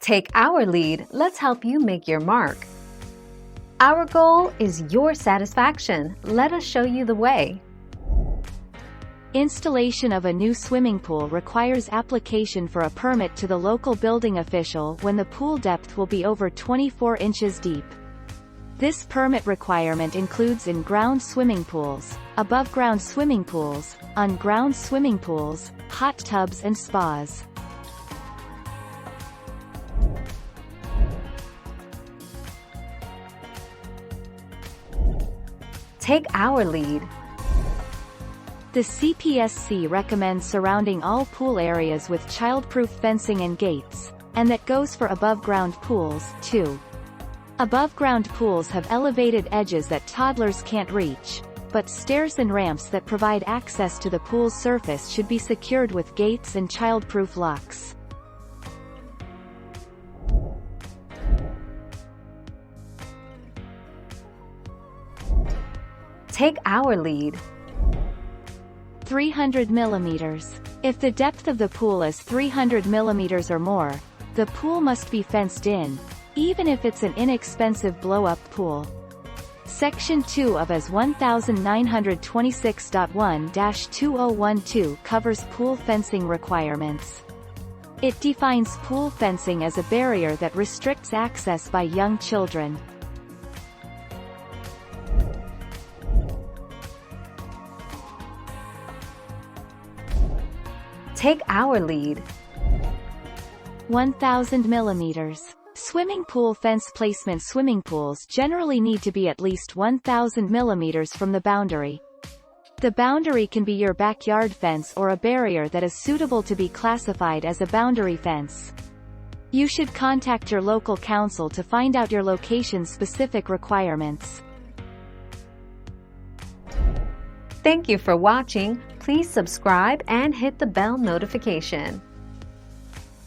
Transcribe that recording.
Take our lead, let's help you make your mark. Our goal is your satisfaction. Let us show you the way. Installation of a new swimming pool requires application for a permit to the local building official when the pool depth will be over 24 inches deep. This permit requirement includes in-ground swimming pools, above-ground swimming pools, on-ground swimming pools, hot tubs and spas. Take our lead. The CPSC recommends surrounding all pool areas with child-proof fencing and gates, and that goes for above-ground pools, too. Above-ground pools have elevated edges that toddlers can't reach, but stairs and ramps that provide access to the pool's surface should be secured with gates and child-proof locks. Take our lead. 300 millimeters. If the depth of the pool is 300 millimeters or more, the pool must be fenced in, even if it's an inexpensive blow-up pool. Section 2 of AS 1926.1-2012 covers pool fencing requirements. It defines pool fencing as a barrier that restricts access by young children. Take our lead. 1000 millimeters. Swimming pool fence placement. Swimming pools generally need to be at least 1000 millimeters from the boundary. The boundary can be your backyard fence or a barrier that is suitable to be classified as a boundary fence. You should contact your local council to find out your location's specific requirements. Thank you for watching. Please subscribe and hit the bell notification.